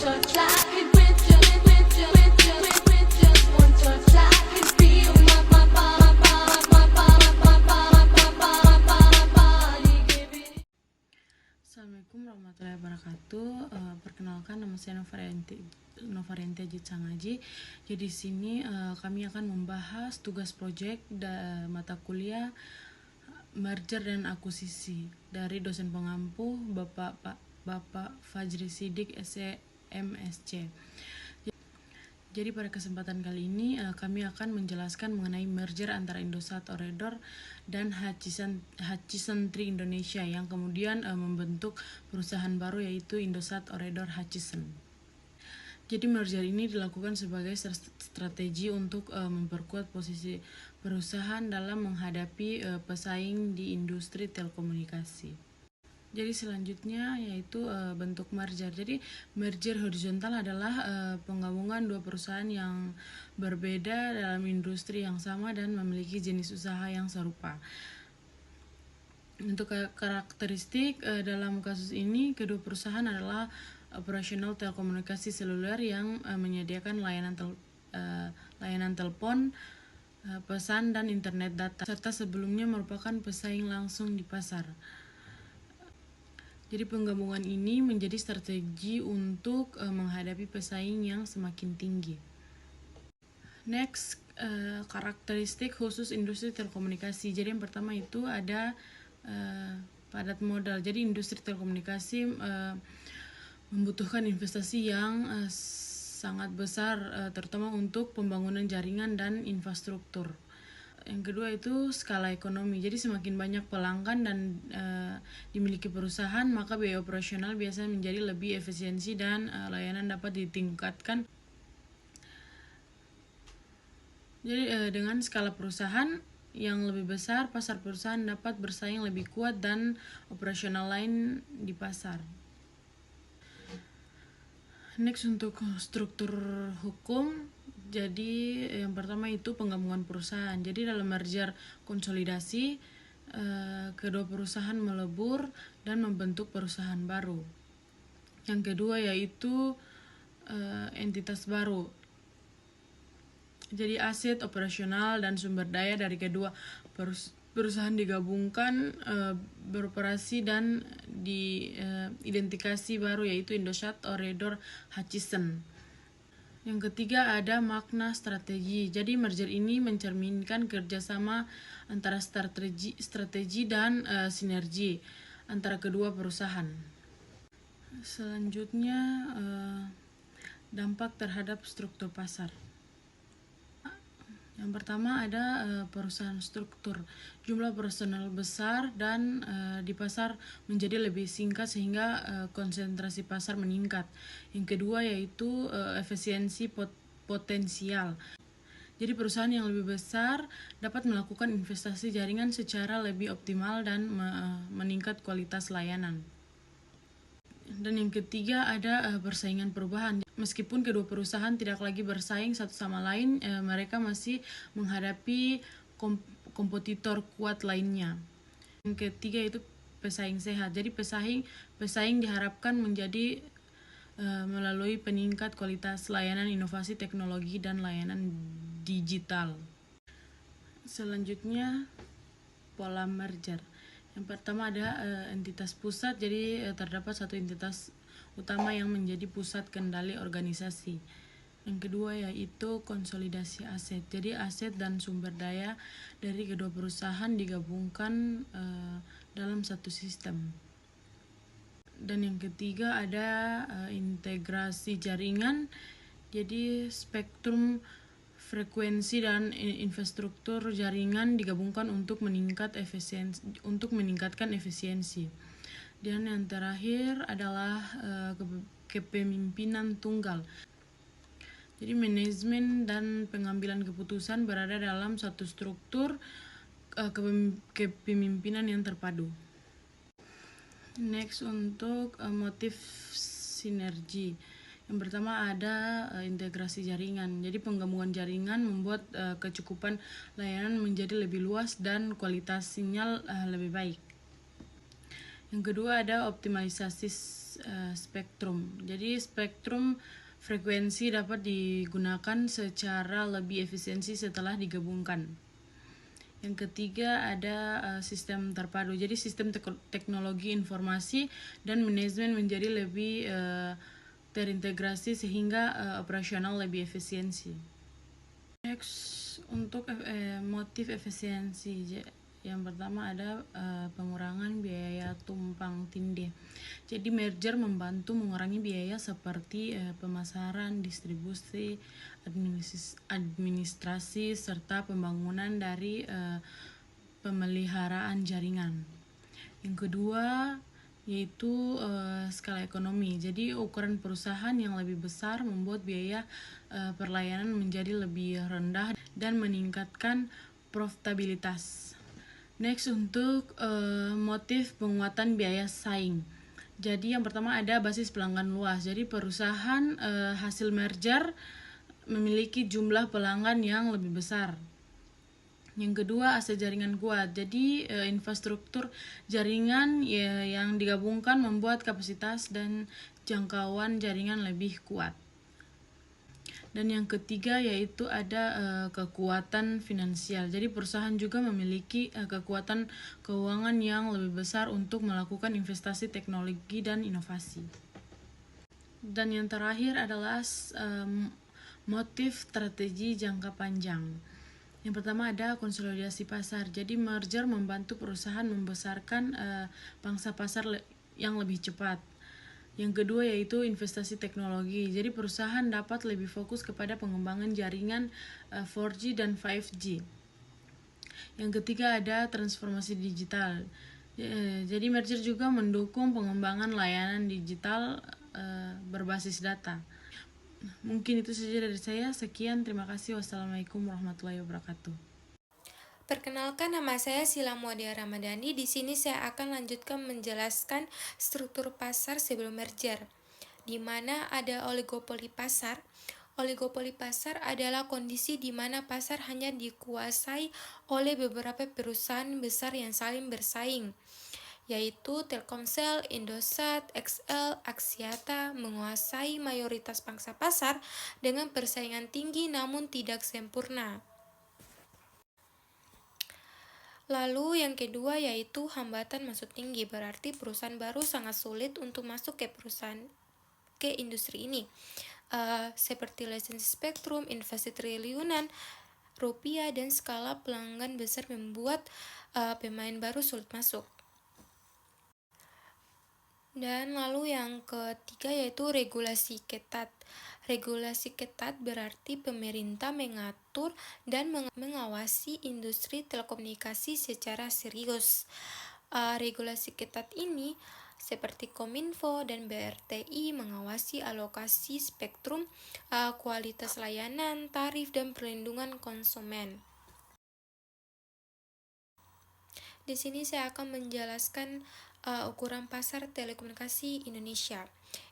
touch, I can with just one touch, I can feel my body giving. Assalamualaikum warahmatullahi wabarakatuh. Perkenalkan, nama saya Novarianti Ajit Sangaji. Jadi di sini kami akan membahas tugas proyek mata kuliah merger dan akuisisi dari dosen pengampu Bapak Fajri Sidik SEMSC. Jadi pada kesempatan kali ini kami akan menjelaskan mengenai merger antara Indosat Ooredoo dan Hutchison 3 Indonesia yang kemudian membentuk perusahaan baru yaitu Indosat Ooredoo Hutchison. Jadi merger ini dilakukan sebagai strategi untuk memperkuat posisi perusahaan dalam menghadapi pesaing di industri telekomunikasi. Jadi selanjutnya yaitu bentuk merger. Jadi merger horizontal adalah penggabungan dua perusahaan yang berbeda dalam industri yang sama dan memiliki jenis usaha yang serupa. Untuk karakteristik dalam kasus ini, kedua perusahaan adalah operasional telekomunikasi seluler yang menyediakan layanan telepon, pesan dan internet data, serta sebelumnya merupakan pesaing langsung di pasar. Jadi penggabungan ini menjadi strategi untuk menghadapi pesaing yang semakin tinggi. Next, karakteristik khusus industri telekomunikasi. Jadi yang pertama itu ada padat modal. Jadi industri telekomunikasi membutuhkan investasi yang sangat besar, terutama untuk pembangunan jaringan dan infrastruktur. Yang kedua itu skala ekonomi. Jadi semakin banyak pelanggan dan dimiliki perusahaan, maka biaya operasional biasanya menjadi lebih efisiensi dan layanan dapat ditingkatkan. Jadi dengan skala perusahaan yang lebih besar, pasar perusahaan dapat bersaing lebih kuat dan operasional lain di pasar. Next, untuk struktur hukum. Jadi yang pertama itu penggabungan perusahaan. Jadi dalam merger konsolidasi, kedua perusahaan melebur dan membentuk perusahaan baru. Yang kedua yaitu entitas baru. Jadi aset operasional dan sumber daya dari kedua perusahaan digabungkan, beroperasi dan diidentifikasi baru yaitu Indosat Ooredoo Hutchison. Yang ketiga ada makna strategi. Jadi merger ini mencerminkan kerjasama antara strategi dan sinergi antara kedua perusahaan. Selanjutnya dampak terhadap struktur pasar. Yang pertama ada perusahaan struktur. Jumlah personel besar dan di pasar menjadi lebih singkat sehingga konsentrasi pasar meningkat. Yang kedua yaitu efisiensi potensial. Jadi perusahaan yang lebih besar dapat melakukan investasi jaringan secara lebih optimal dan meningkat kualitas layanan. Dan yang ketiga ada persaingan perubahan. Meskipun kedua perusahaan tidak lagi bersaing satu sama lain, mereka masih menghadapi kompetitor kuat lainnya. Yang ketiga itu pesaing sehat. Jadi pesaing diharapkan menjadi melalui peningkat kualitas layanan, inovasi teknologi dan layanan digital. Selanjutnya pola merger. Yang pertama ada entitas pusat. Jadi terdapat satu entitas utama yang menjadi pusat kendali organisasi. Yang kedua yaitu konsolidasi aset. Jadi aset dan sumber daya dari kedua perusahaan digabungkan dalam satu sistem. Dan yang ketiga ada integrasi jaringan. Jadi spektrum, frekuensi dan infrastruktur jaringan digabungkan untuk meningkatkan efisiensi. Dan yang terakhir adalah kepemimpinan tunggal. Jadi manajemen dan pengambilan keputusan berada dalam satu struktur kepemimpinan yang terpadu. Next, untuk motif sinergi. Yang pertama ada integrasi jaringan. Jadi penggabungan jaringan membuat kecukupan layanan menjadi lebih luas dan kualitas sinyal lebih baik. Yang kedua ada optimalisasi spektrum. Jadi spektrum frekuensi dapat digunakan secara lebih efisiensi setelah digabungkan. Yang ketiga ada sistem terpadu. Jadi sistem teknologi informasi dan manajemen menjadi lebih terintegrasi sehingga operasional lebih efisiensi. Next, untuk motif efisiensi. Yang pertama ada pengurangan biaya tumpang tindih. Jadi merger membantu mengurangi biaya seperti pemasaran, distribusi, administrasi, serta pembangunan dari pemeliharaan jaringan. Yang kedua yaitu skala ekonomi. Jadi ukuran perusahaan yang lebih besar membuat biaya perlayanan menjadi lebih rendah dan meningkatkan profitabilitas. Next, untuk motif penguatan biaya saing. Jadi yang pertama ada basis pelanggan luas. Jadi perusahaan hasil merger memiliki jumlah pelanggan yang lebih besar. Yang kedua, aset jaringan kuat. Jadi infrastruktur jaringan yang digabungkan membuat kapasitas dan jangkauan jaringan lebih kuat. Dan yang ketiga yaitu ada kekuatan finansial. Jadi perusahaan juga memiliki kekuatan keuangan yang lebih besar untuk melakukan investasi teknologi dan inovasi. Dan yang terakhir adalah motif strategi jangka panjang. Yang pertama ada konsolidasi pasar. Jadi merger membantu perusahaan membesarkan pangsa pasar yang lebih cepat. Yang kedua yaitu investasi teknologi. Jadi perusahaan dapat lebih fokus kepada pengembangan jaringan 4G dan 5G. Yang ketiga ada transformasi digital. Jadi merger juga mendukung pengembangan layanan digital berbasis data. Mungkin itu saja dari saya. Sekian, terima kasih. Wassalamualaikum warahmatullahi wabarakatuh. Perkenalkan, nama saya Sila Muadia Ramadhani. Di sini saya akan lanjutkan menjelaskan struktur pasar sebelum merger, di mana ada oligopoli pasar. Oligopoli pasar adalah kondisi di mana pasar hanya dikuasai oleh beberapa perusahaan besar yang saling bersaing, yaitu Telkomsel, Indosat, XL, Axiata menguasai mayoritas pangsa pasar dengan persaingan tinggi namun tidak sempurna. Lalu yang kedua yaitu hambatan masuk tinggi, berarti perusahaan baru sangat sulit untuk masuk ke industri ini. Seperti lisensi spektrum, investasi triliunan rupiah, dan skala pelanggan besar membuat pemain baru sulit masuk. Dan lalu yang ketiga yaitu regulasi ketat. Regulasi ketat berarti pemerintah mengatur dan mengawasi industri telekomunikasi secara serius. Regulasi ketat ini seperti Kominfo dan BRTI mengawasi alokasi spektrum, kualitas layanan, tarif, dan perlindungan konsumen. Di sini saya akan menjelaskan ukuran pasar telekomunikasi Indonesia.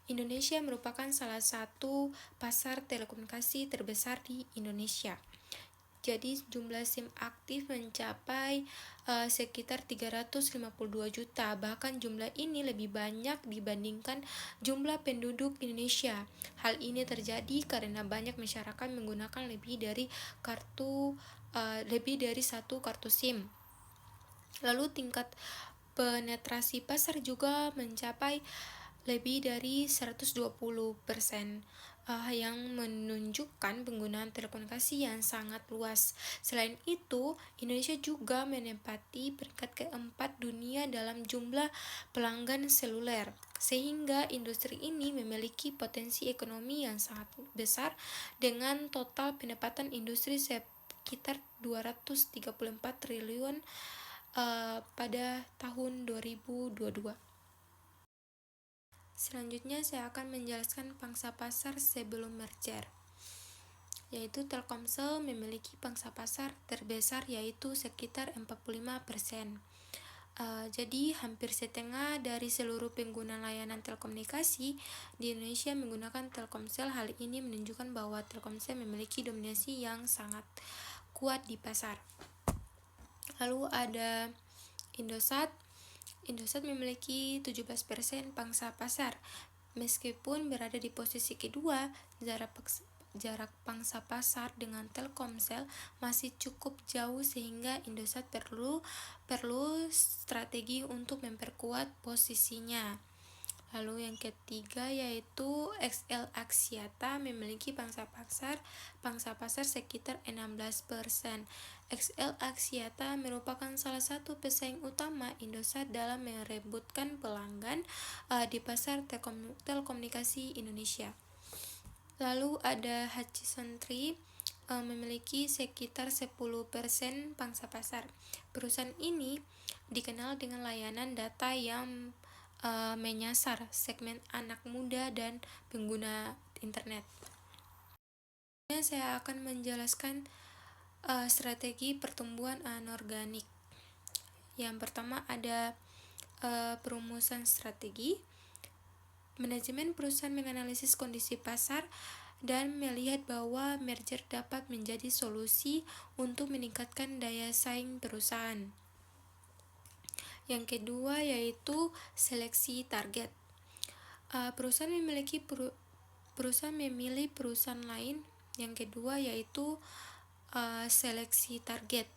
Indonesia merupakan salah satu pasar telekomunikasi terbesar di Indonesia. Jadi jumlah SIM aktif mencapai sekitar 352 juta. Bahkan jumlah ini lebih banyak dibandingkan jumlah penduduk Indonesia. Hal ini terjadi karena banyak masyarakat menggunakan lebih dari satu kartu SIM. Lalu tingkat penetrasi pasar juga mencapai lebih dari 120%, yang menunjukkan penggunaan telekomunikasi yang sangat luas. Selain itu, Indonesia juga menempati peringkat keempat dunia dalam jumlah pelanggan seluler, sehingga industri ini memiliki potensi ekonomi yang sangat besar dengan total pendapatan industri sekitar 234 triliun pada tahun 2022. Selanjutnya saya akan menjelaskan pangsa pasar sebelum merger, yaitu Telkomsel memiliki pangsa pasar terbesar yaitu sekitar 45%. Jadi hampir setengah dari seluruh pengguna layanan telekomunikasi di Indonesia menggunakan Telkomsel. Hal ini menunjukkan bahwa Telkomsel memiliki dominasi yang sangat kuat di pasar. Lalu ada Indosat. Indosat memiliki 17% pangsa pasar. Meskipun berada di posisi kedua, jarak pangsa pasar dengan Telkomsel masih cukup jauh sehingga Indosat perlu strategi untuk memperkuat posisinya. Lalu yang ketiga yaitu XL Axiata memiliki pangsa pasar sekitar 16%. XL Axiata merupakan salah satu pesaing utama Indosat dalam merebutkan pelanggan di pasar telekomunikasi Indonesia. Lalu ada Hutchison Tree memiliki sekitar 10% pangsa pasar. Perusahaan ini dikenal dengan layanan data yang menyasar segmen anak muda dan pengguna internet. Saya akan menjelaskan strategi pertumbuhan anorganik. Yang pertama ada perumusan strategi. Manajemen perusahaan menganalisis kondisi pasar dan melihat bahwa merger dapat menjadi solusi untuk meningkatkan daya saing perusahaan. Yang kedua yaitu seleksi target. Perusahaan memilih perusahaan lain. Yang kedua yaitu seleksi target.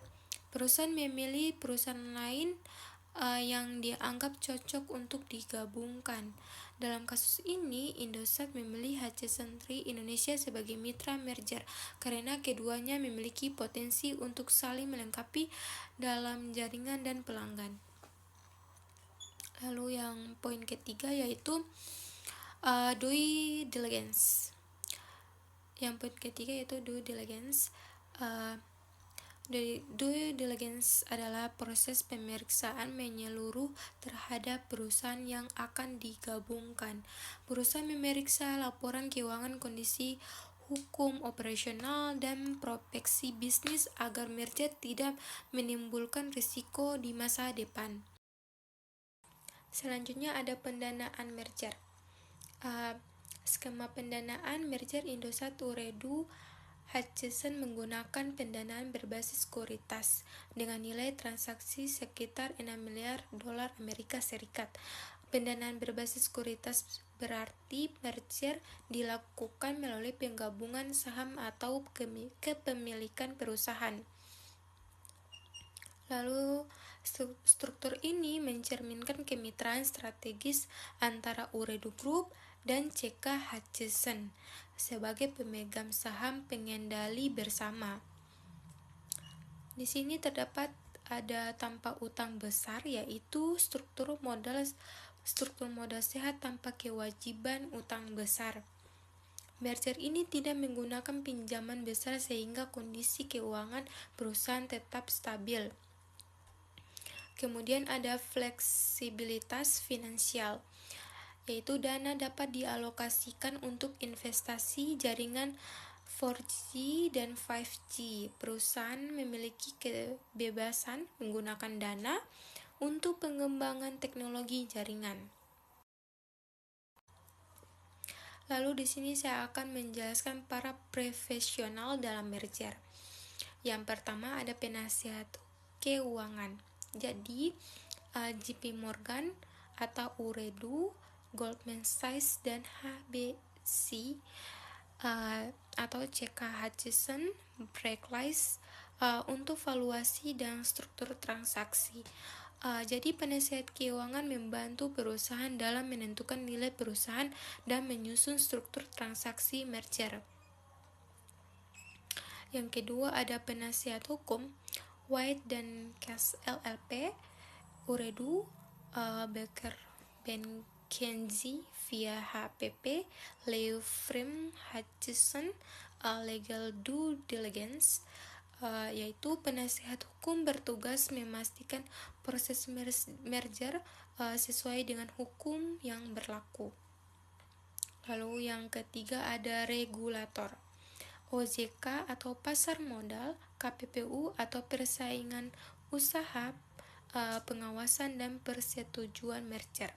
Perusahaan memilih perusahaan lain yang dianggap cocok untuk digabungkan. Dalam kasus ini, Indosat memilih Hutchison Tree Indonesia sebagai mitra merger karena keduanya memiliki potensi untuk saling melengkapi dalam jaringan dan pelanggan. Lalu yang poin ketiga yaitu due diligence. Yang poin ketiga yaitu due diligence. Due diligence adalah proses pemeriksaan menyeluruh terhadap perusahaan yang akan digabungkan. Perusahaan memeriksa laporan keuangan, kondisi hukum operasional, dan prospeksi bisnis agar merger tidak menimbulkan risiko di masa depan. Selanjutnya ada pendanaan merger. Skema pendanaan merger Indosat Ooredoo Hutchison menggunakan pendanaan berbasis sekuritas dengan nilai transaksi sekitar 6 miliar dolar Amerika Serikat. Pendanaan berbasis sekuritas berarti merger dilakukan melalui penggabungan saham atau kepemilikan perusahaan. Lalu struktur ini mencerminkan kemitraan strategis antara Ooredoo Group dan CK Hutchison sebagai pemegang saham pengendali bersama. Di sini terdapat ada tanpa utang besar yaitu struktur modal sehat tanpa kewajiban utang besar. Merger ini tidak menggunakan pinjaman besar sehingga kondisi keuangan perusahaan tetap stabil. Kemudian ada fleksibilitas finansial, yaitu dana dapat dialokasikan untuk investasi jaringan 4G dan 5G. Perusahaan memiliki kebebasan menggunakan dana untuk pengembangan teknologi jaringan. Lalu di sini saya akan menjelaskan para profesional dalam merger. Yang pertama ada penasihat keuangan. Jadi JP Morgan atau Ooredoo, Goldman Sachs dan HSBC atau CK Hutchison Barclays untuk valuasi dan struktur transaksi. Jadi penasihat keuangan membantu perusahaan dalam menentukan nilai perusahaan dan menyusun struktur transaksi merger. Yang kedua ada penasihat hukum, White dan Case LLP, Ooredoo, Baker McKenzie via HPP, Leo Frame Hutchison, Legal Due Diligence, yaitu penasihat hukum bertugas memastikan proses merger sesuai dengan hukum yang berlaku. Lalu yang ketiga ada regulator, OJK atau pasar modal, KPPU atau persaingan usaha, pengawasan dan persetujuan merger,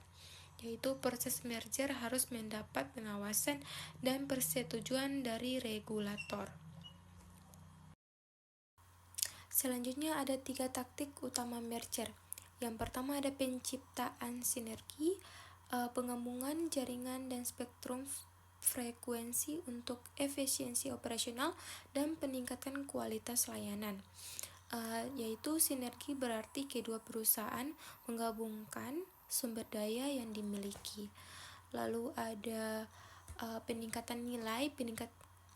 yaitu proses merger harus mendapat pengawasan dan persetujuan dari regulator. Selanjutnya ada 3 taktik utama merger. Yang pertama ada penciptaan sinergi, penggabungan jaringan dan spektrum frekuensi untuk efisiensi operasional dan peningkatan kualitas layanan. Yaitu sinergi berarti kedua perusahaan menggabungkan sumber daya yang dimiliki. Lalu ada peningkatan nilai,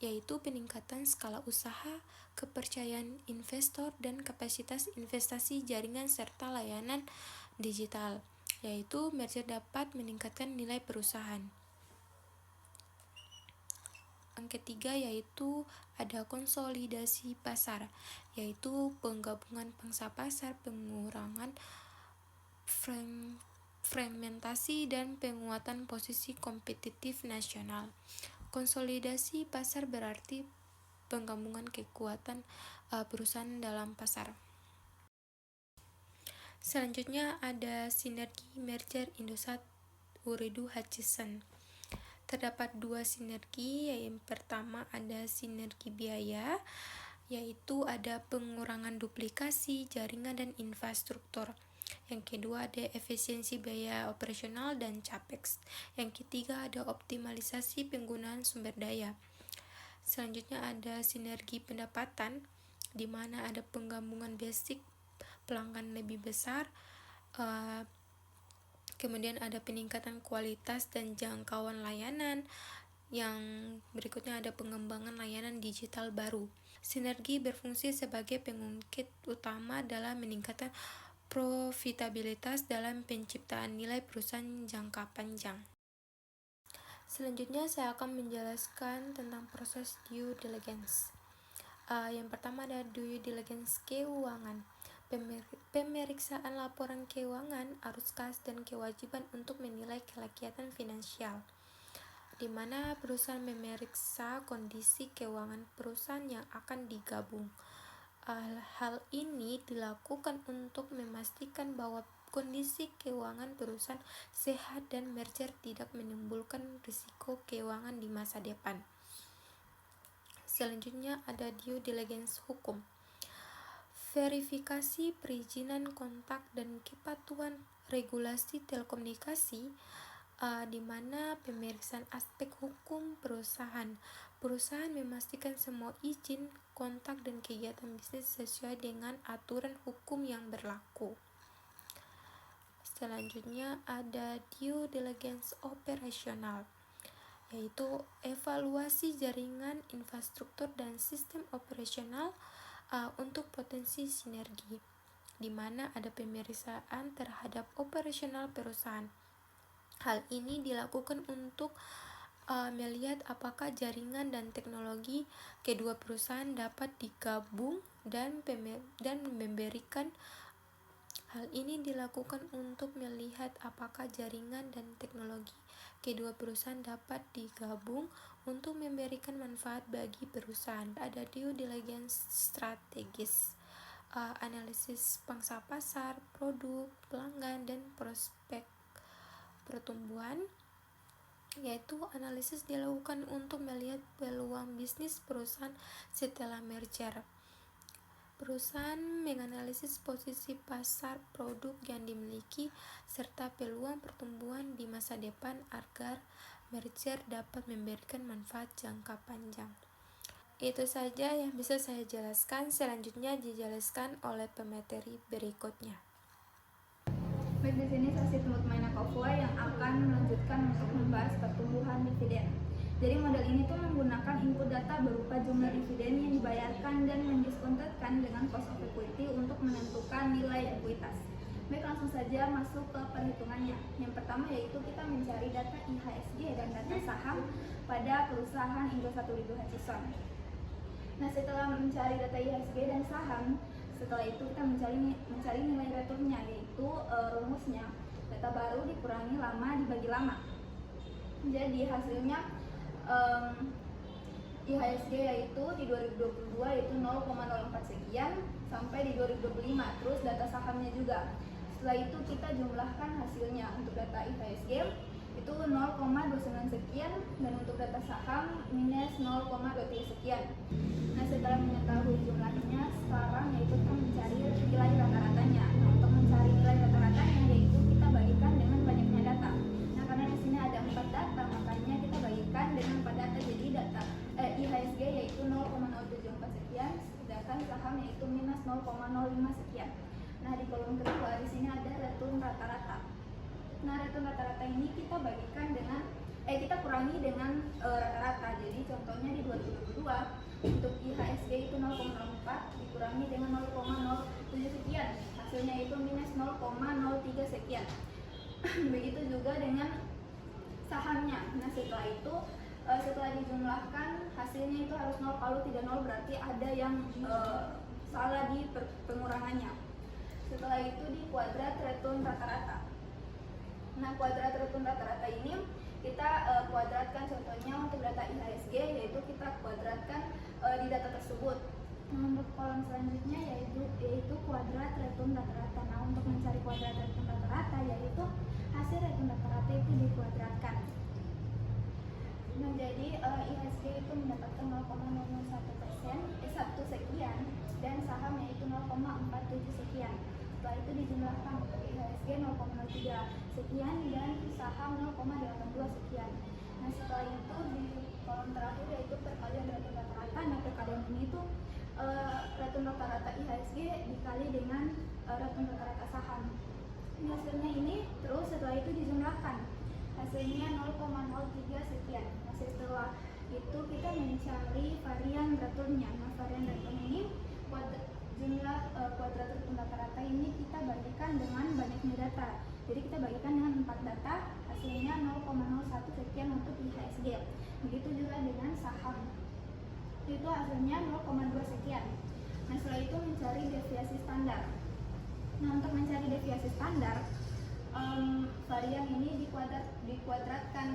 yaitu peningkatan skala usaha, kepercayaan investor, dan kapasitas investasi jaringan serta layanan digital, yaitu merger dapat meningkatkan nilai perusahaan. Yang ketiga yaitu ada konsolidasi pasar, yaitu penggabungan pangsa pasar, pengurangan fragmentasi, dan penguatan posisi kompetitif nasional. Konsolidasi pasar berarti penggabungan kekuatan perusahaan dalam pasar. Selanjutnya ada sinergi merger Indosat Ooredoo Hutchison. Terdapat dua sinergi, yang pertama ada sinergi biaya, yaitu ada pengurangan duplikasi jaringan dan infrastruktur. Yang kedua ada efisiensi biaya operasional dan capex. Yang ketiga ada optimalisasi penggunaan sumber daya. Selanjutnya ada sinergi pendapatan, di mana ada penggabungan basic pelanggan lebih besar, kemudian ada peningkatan kualitas dan jangkauan layanan. Yang berikutnya ada pengembangan layanan digital baru. Sinergi berfungsi sebagai pengungkit utama dalam meningkatkan profitabilitas dalam penciptaan nilai perusahaan jangka panjang. Selanjutnya saya akan menjelaskan tentang proses due diligence. Yang pertama ada due diligence keuangan. Pemeriksaan laporan keuangan, arus kas, dan kewajiban untuk menilai kelayakan finansial, di mana perusahaan memeriksa kondisi keuangan perusahaan yang akan digabung. Hal ini dilakukan untuk memastikan bahwa kondisi keuangan perusahaan sehat dan merger tidak menimbulkan risiko keuangan di masa depan. Selanjutnya ada due diligence hukum. Verifikasi perizinan kontak dan kepatuhan regulasi telekomunikasi, di mana pemeriksaan aspek hukum perusahaan. Perusahaan memastikan semua izin, kontak, dan kegiatan bisnis sesuai dengan aturan hukum yang berlaku. Selanjutnya ada due diligence operasional, yaitu evaluasi jaringan, infrastruktur, dan sistem operasional untuk potensi sinergi, di mana ada pemeriksaan terhadap operasional perusahaan. Hal ini dilakukan untuk melihat apakah jaringan dan teknologi kedua perusahaan dapat digabung dan memberikan Hal ini dilakukan untuk melihat apakah jaringan dan teknologi kedua perusahaan dapat digabung untuk memberikan manfaat bagi perusahaan. Ada due diligence strategis, analisis pangsa pasar, produk, pelanggan, dan prospek pertumbuhan, yaitu analisis dilakukan untuk melihat peluang bisnis perusahaan setelah merger. Perusahaan menganalisis posisi pasar produk yang dimiliki serta peluang pertumbuhan di masa depan agar merger dapat memberikan manfaat jangka panjang. Itu saja yang bisa saya jelaskan. Selanjutnya dijelaskan oleh pemateri berikutnya. Baik, di sini saya Siti Mutmainah Kofua yang akan melanjutkan untuk membahas pertumbuhan dividen. Jadi model ini tuh menggunakan input data berupa jumlah dividen yang dibayarkan dan mendiskontetkan dengan cost of equity untuk menentukan nilai ekuitas. Baik, langsung saja masuk ke perhitungannya. Yang pertama yaitu kita mencari data IHSG dan data saham pada perusahaan Indosat Ooredoo Hutchison. Nah, setelah mencari data IHSG dan saham, setelah itu kita mencari nilai returnnya, yaitu rumusnya data baru dikurangi lama dibagi lama. Jadi hasilnya IHSG yaitu di 2022 yaitu 0,04 sekian sampai di 2025, terus data sahamnya juga. Setelah itu kita jumlahkan hasilnya. Untuk data IHSG itu 0,29 sekian dan untuk data saham minus 0,23 sekian. Nah, setelah mengetahui jumlahnya, sekarang yaitu kita mencari nilai rata-ratanya. Nah, untuk mencari nilai rata sekian. Nah, di kolom kedua di sini ada return rata-rata. Nah, return rata-rata ini kita kita kurangi dengan rata-rata. Jadi contohnya di 2022 untuk IHSG itu 0,04 dikurangi dengan 0,07 sekian. Hasilnya itu minus 0,03 sekian. Begitu juga dengan sahamnya. Nah, setelah itu setelah dijumlahkan hasilnya itu harus 0. Kalau tidak 0 berarti ada yang salah di pengurangannya. Setelah itu di kuadrat return rata-rata. Nah, kuadrat return rata-rata ini kita kuadratkan, contohnya untuk data IHSG yaitu kita kuadratkan di data tersebut. Nah, untuk kolom selanjutnya yaitu kuadrat return rata-rata. Nah, untuk mencari kuadrat return rata-rata yaitu hasil return rata-rata itu dikuadratkan. Nah, jadi IHSG itu mendapatkan 0,001%, 1 sekian, dan sahamnya itu 0,47 sekian. Setelah itu dijumlahkan untuk IHSG 0,03 sekian dan saham 0,82 sekian. Nah, setelah itu di kolom terakhir yaitu perkalian return rata-rata. Nah, perkalian ini itu return rata-rata IHSG dikali dengan return rata-rata saham. Hasilnya ini terus setelah itu dijumlahkan. Hasilnya 0,03 sekian. Nah, setelah itu kita mencari varian returnnya. Nah, varian return ini jumlah kuadrat return rata-rata ini kita bagikan dengan banyaknya data. Jadi kita bagikan dengan 4 data, hasilnya 0,01 sekian untuk IHSG. Begitu juga dengan saham. Itu hasilnya 0,2 sekian. Nah, setelah itu mencari deviasi standar. Nah, untuk mencari deviasi standar, varian ini dikuadratkan.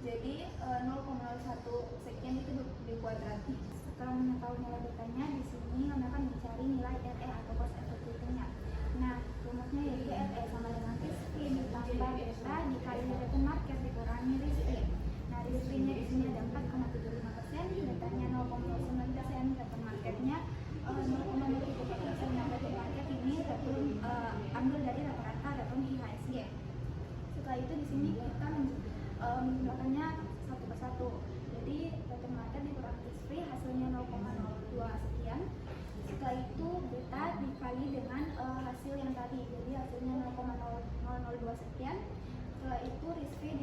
Jadi 0,01 sekian itu dikuadrati. Setelah mengetahui nilai datanya, di sini Anda akan mencari nilai RE atau cost effectiveness-nya. Nah, rumusnya yaitu RE sama dengan risk ditambah beta dikali return market dikurangi risk. Nah, risk-nya di sini ada 4,75%, betanya 0,09%, return marketnya 0,03%. Nah, return market ini ambil dari rata-rata return IHSG. Setelah itu di sini kita menjumlahkannya satu persatu. Jadi return market dikurangi risk free hasilnya 0,02 sekian. Setelah itu beta dikali dengan hasil yang tadi, jadi hasilnya 0,002 sekian. Setelah itu risk free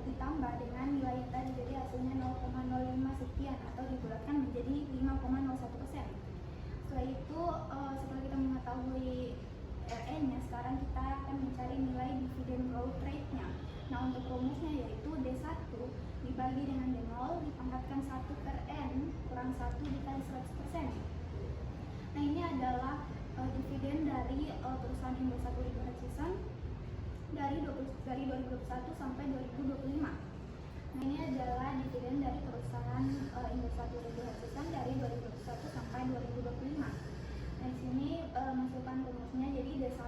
ditambah dengan nilai yang tadi, jadi hasilnya 0,05 sekian atau dibulatkan menjadi 5,01%. Setelah itu setelah kita mengetahui RE-nya, sekarang kita akan mencari nilai dividend growth rate-nya. Nah, untuk rumusnya yaitu D1 dibagi dengan D0 dipangkatkan 1 per N kurang 1 dikali 100%. Nah, ini adalah dividen dari perusahaan Indosat Oligo Hutchison dari 2021 sampai 2025. Nah, ini adalah dividen dari perusahaan Indosat Oligo Hutchison dari 2021 sampai 2025. Nah, di sini masukkan rumusnya, jadi D1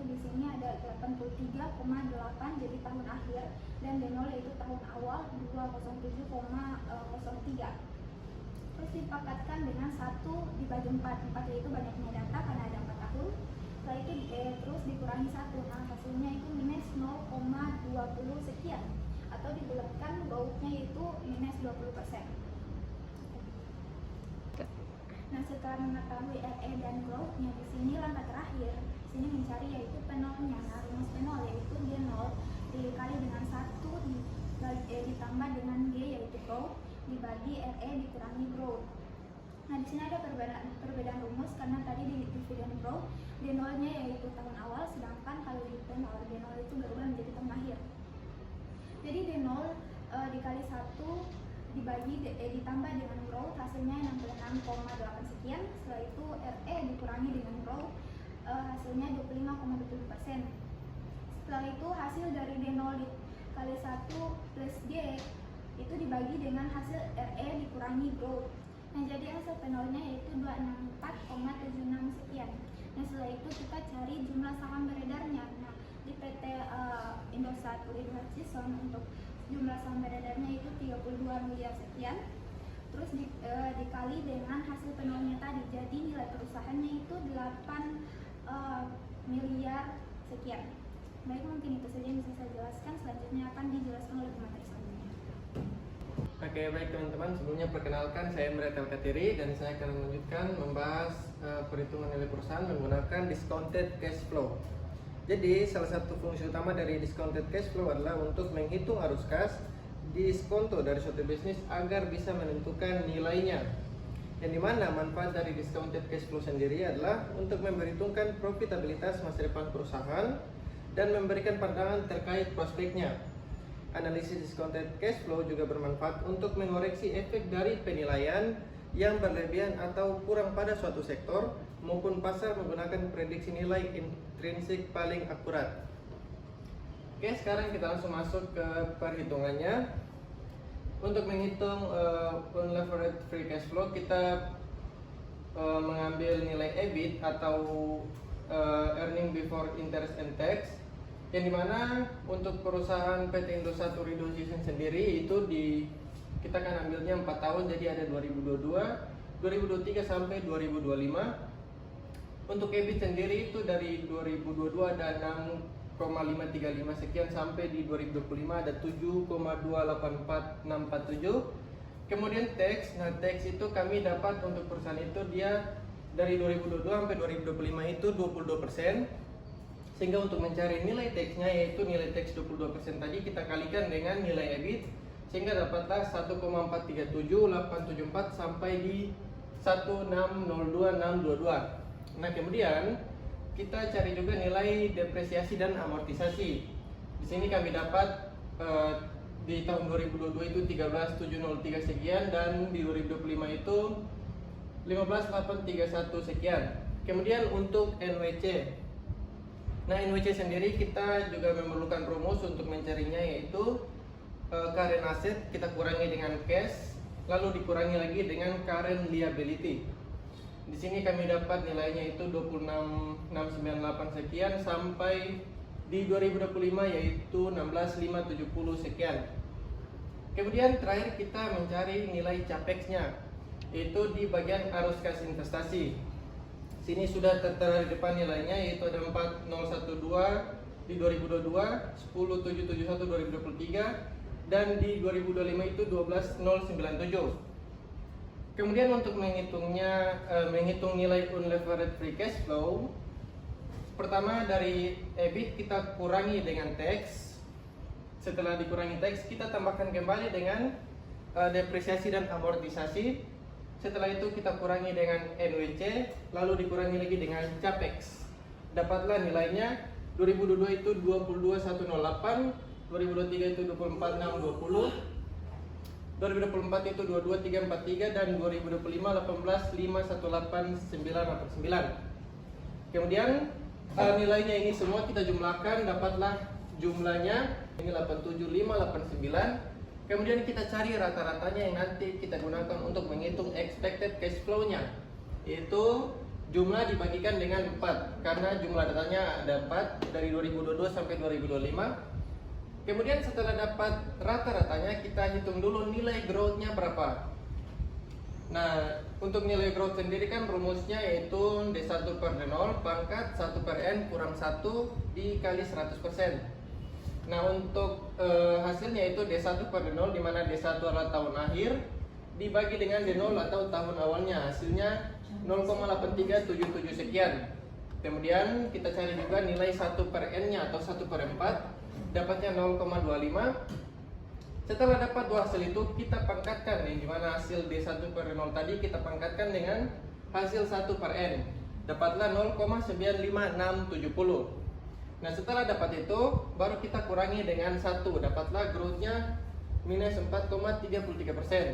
di sini ada 83,8 jadi tahun akhir, dan D0 yaitu tahun awal 207,03. Terus dipakatkan dengan 1 dibagi 4 yaitu banyaknya data karena ada 4 tahun. Setelah itu terus dikurangi 1, nah hasilnya itu minus 0,20 sekian atau dibulatkan growth-nya itu minus 20%. Nah, setelah mengetahui RE dan growth-nya, di sini langkah terakhir, di sini mencari yaitu penolnya. Nah, rumus penol yaitu D0 dikali dengan 1 ditambah dengan G yaitu growth dibagi RE dikurangi growth. Nah, di sini ada perbedaan rumus karena tadi di dividen growth D0-nya yaitu tahun awal, sedangkan kalau di penol D0 itu berubah menjadi tahun akhir. Jadi D0 dikali 1 dibagi ditambah dengan growth hasilnya 66,8 sekian. Setelah itu RE dikurangi dengan growth hasilnya 25,7%. Setelah itu hasil dari D0 dikali 1 plus G itu dibagi dengan hasil RE dikurangi growth. Nah, jadi hasil penolnya yaitu 264,76 sekian. Nah, setelah itu kita cari jumlah saham beredarnya. Nah, di PT Indosat Oligo Hutchison untuk jumlah saham beredarnya itu 32 miliar sekian. Terus dikali dengan hasil penolnya tadi, jadi nilai perusahaannya itu 8 miliar sekian. Baik, mungkin itu saja yang bisa saya jelaskan. Selanjutnya akan dijelaskan oleh pemateri selanjutnya. Oke, Oke, baik teman-teman, sebelumnya perkenalkan saya Mretel Katiri dan saya akan melanjutkan membahas perhitungan nilai perusahaan menggunakan discounted cash flow. Jadi, salah satu fungsi utama dari discounted cash flow adalah untuk menghitung arus kas diskonto dari suatu bisnis agar bisa menentukan nilainya. Yang dimana manfaat dari discounted cash flow sendiri adalah untuk memperhitungkan profitabilitas masa depan perusahaan dan memberikan pandangan terkait prospeknya. Analisis discounted cash flow juga bermanfaat untuk mengoreksi efek dari penilaian yang berlebihan atau kurang pada suatu sektor maupun pasar menggunakan prediksi nilai intrinsik paling akurat. Oke, sekarang kita langsung masuk ke perhitungannya. Untuk menghitung unlevered free cash flow, kita mengambil nilai EBIT atau earning before interest and tax, yang dimana untuk perusahaan PT Indosat Ooredoo Season sendiri itu kita akan ambilnya 4 tahun, jadi ada 2022, 2023 sampai 2025. Untuk EBIT sendiri itu dari 2022 ada 6,535 sekian sampai di 2025 ada 7,284647. Kemudian tax, nah tax itu kami dapat untuk perusahaan itu dia dari 2022 sampai 2025 itu 22%. Sehingga untuk mencari nilai tax-nya, yaitu nilai tax 22% tadi kita kalikan dengan nilai EBIT, sehingga dapatlah 1,437874 sampai di 1602622. Nah, kemudian kita cari juga nilai depresiasi dan amortisasi. Di sini kami dapat di tahun 2022 itu 13703 sekian dan di 2025 itu 15831 sekian. Kemudian untuk NWC. Nah, NWC sendiri kita juga memerlukan rumus untuk mencarinya, yaitu current asset kita kurangi dengan cash, lalu dikurangi lagi dengan current liability. Di sini kami dapat nilainya itu 26698 sekian sampai di 2025 yaitu 16570 sekian. Kemudian terakhir kita mencari nilai capex-nya, yaitu di bagian arus kas investasi. Sini sudah tertera di depan nilainya, yaitu ada 4012 di 2022, 10771 2023 dan di 2025 itu 12097. Kemudian untuk menghitung nilai unlevered free cash flow, pertama dari EBIT kita kurangi dengan tax. Setelah dikurangi tax, kita tambahkan kembali dengan depresiasi dan amortisasi. Setelah itu kita kurangi dengan NWC, lalu dikurangi lagi dengan capex. Dapatlah nilainya 2022 itu 22108, 2023 itu 24620, 2024 itu 22343 dan 2025 1851889. Kemudian nilainya ini semua kita jumlahkan, dapatlah jumlahnya ini 87589. Kemudian kita cari rata-ratanya yang nanti kita gunakan untuk menghitung expected cash flow-nya, yaitu jumlah dibagikan dengan 4 karena jumlah datanya ada 4 dari 2022 sampai 2025. Kemudian setelah dapat rata-ratanya kita hitung dulu nilai growth-nya berapa. Nah, untuk nilai growth sendiri kan rumusnya yaitu D1 per D0 pangkat 1 per N kurang 1 dikali 100%. Nah, untuk hasilnya itu D1 per D0, di mana D1 adalah tahun akhir dibagi dengan D0 atau tahun awalnya, hasilnya 0,8377 sekian. Kemudian kita cari juga nilai 1 per N-nya atau 1 per 4, dapatnya 0,25. Setelah dapat dua hasil itu kita pangkatkan, di mana hasil D1 per D0 tadi kita pangkatkan dengan hasil 1 per N, dapatlah 0,95670. Nah, setelah dapat itu baru kita kurangi dengan 1, dapatlah growth-nya minus 4,33%.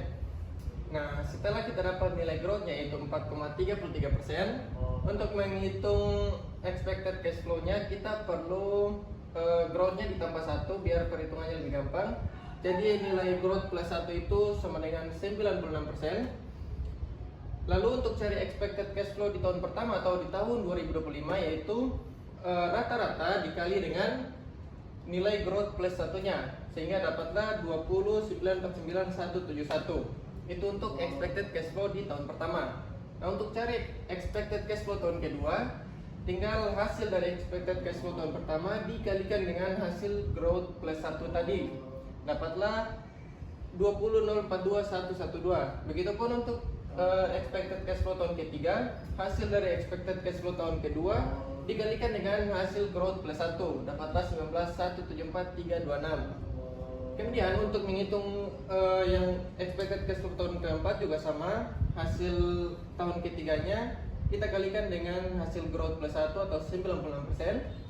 Nah, setelah kita dapat nilai growth-nya yaitu 4,33%, untuk menghitung expected cash flow-nya kita perlu growth-nya ditambah 1 biar perhitungannya lebih gampang. Jadi nilai growth plus 1 itu sama dengan 96%. Lalu untuk cari expected cash flow di tahun pertama atau di tahun 2025 yaitu rata-rata dikali dengan nilai growth plus satunya, sehingga dapatlah 209499171. Itu untuk expected cash flow di tahun pertama. Nah, untuk cari expected cash flow tahun kedua, tinggal hasil dari expected cash flow tahun pertama dikalikan dengan hasil growth plus 1 tadi, dapatlah 20042.112. Begitupun untuk expected cash flow tahun ketiga, hasil dari expected cash flow tahun kedua dikalikan dengan hasil growth plus 1, dapatlah 19.174.326. Kemudian untuk menghitung yang expected cash flow tahun keempat juga sama, hasil tahun ketiganya kita kalikan dengan hasil growth plus 1 atau 96%.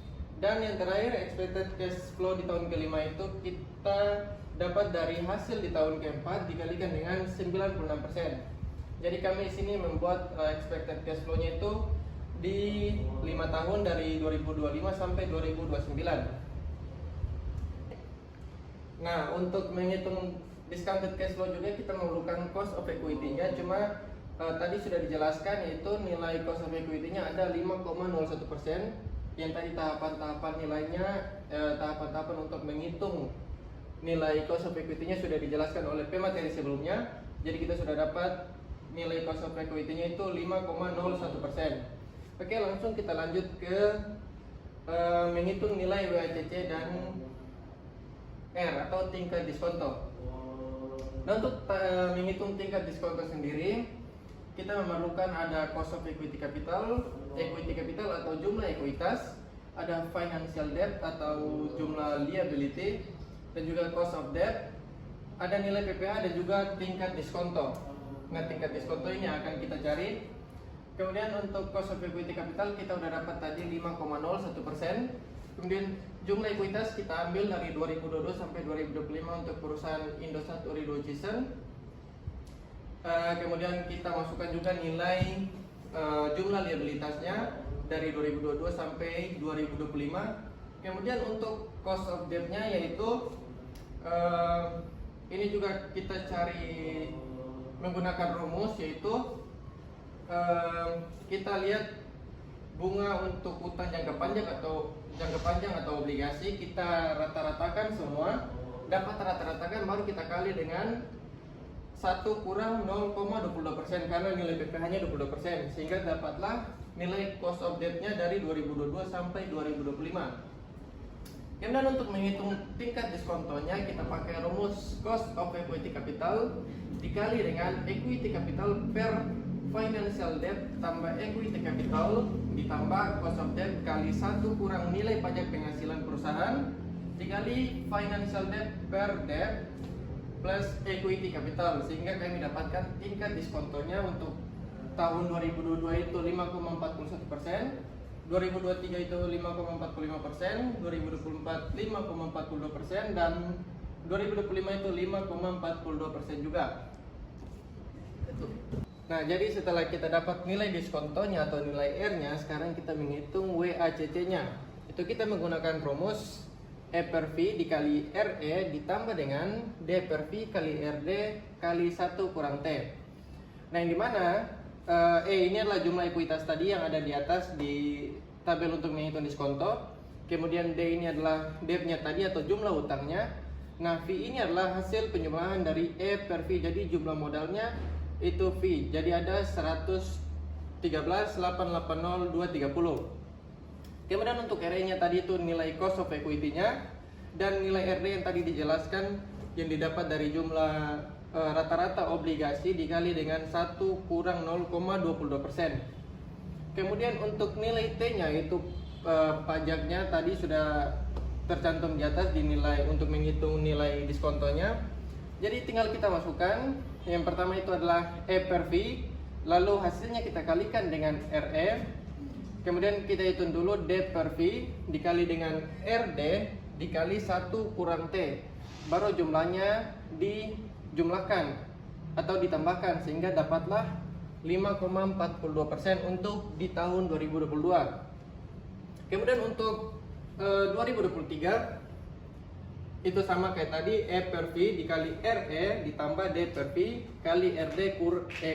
Dan yang terakhir expected cash flow di tahun kelima itu kita dapat dari hasil di tahun keempat dikalikan dengan 96%. Jadi kami di sini membuat expected cash flow-nya itu di 5 tahun dari 2025 sampai 2029. Nah, untuk menghitung discounted cash flow juga kita memerlukan cost of equity-nya, cuma tadi sudah dijelaskan yaitu nilai cost of equity-nya ada 5,01%. Yang tadi tahapan-tahapan nilainya, tahapan-tahapan untuk menghitung nilai cost of equity-nya sudah dijelaskan oleh pemateri sebelumnya. Jadi kita sudah dapat nilai cost of equity-nya itu 5,01%. Oke, langsung kita lanjut ke menghitung nilai WACC dan R atau tingkat diskonto. Nah, untuk menghitung tingkat diskonto sendiri, kita memerlukan ada cost of equity capital atau jumlah ekuitas, ada financial debt atau jumlah liability, dan juga cost of debt, ada nilai PPh dan juga tingkat diskonto. Nah, tingkat diskonto ini akan kita cari. Kemudian untuk cost of equity capital kita udah dapat tadi 5,01%. Kemudian jumlah ekuitas kita ambil dari 2022 sampai 2025 untuk perusahaan Indosat Ooredoo Cisen. Kemudian kita masukkan juga nilai jumlah liabilitasnya dari 2022 sampai 2025. Kemudian untuk cost of debt-nya yaitu ini juga kita cari menggunakan rumus, yaitu kita lihat bunga untuk utang jangka panjang atau obligasi, kita rata-ratakan semua, dapat rata-ratakan baru kita kali dengan 1 kurang 0,22% karena nilai PPh-nya 20%, sehingga dapatlah nilai cost of debt-nya dari 2022 sampai 2025. Kemudian untuk menghitung tingkat diskontonya kita pakai rumus cost of equity capital dikali dengan equity capital per financial debt tambah equity capital ditambah cost of debt kali 1 kurang nilai pajak penghasilan perusahaan dikali financial debt per debt plus equity capital, sehingga kami dapatkan tingkat diskontonya untuk tahun 2022 itu 5,41%, 2023 itu 5,45%, 2024 5,42%, dan 2025 itu 5,42% juga. Nah, jadi setelah kita dapat nilai diskontonya atau nilai R-nya, sekarang kita menghitung WACC-nya. Itu kita menggunakan rumus E per V dikali RE ditambah dengan D per V kali RD kali 1 kurang T. Nah, yang dimana E ini adalah jumlah ekuitas tadi yang ada di atas di tabel untuk menghitung diskonto. Kemudian D ini adalah debt-nya tadi atau jumlah utangnya. Nah, V ini adalah hasil penjumlahan dari E per V. Jadi jumlah modalnya itu V. Jadi ada 113.880.230. Kemudian untuk RE-nya tadi itu nilai cost of equity-nya, dan nilai RD yang tadi dijelaskan yang didapat dari jumlah rata-rata obligasi dikali dengan 1 kurang 0,22%. Kemudian untuk nilai T-nya itu pajaknya tadi sudah tercantum di atas di nilai untuk menghitung nilai diskontonya. Jadi tinggal kita masukkan. Yang pertama itu adalah E per V, lalu hasilnya kita kalikan dengan RE. Kemudian kita hitung dulu D per V dikali dengan RD dikali 1 kurang T. Baru jumlahnya dijumlahkan atau ditambahkan sehingga dapatlah 5,42% untuk di tahun 2022. Kemudian untuk 2023 itu sama kayak tadi, E per V dikali RE ditambah D per V kali RD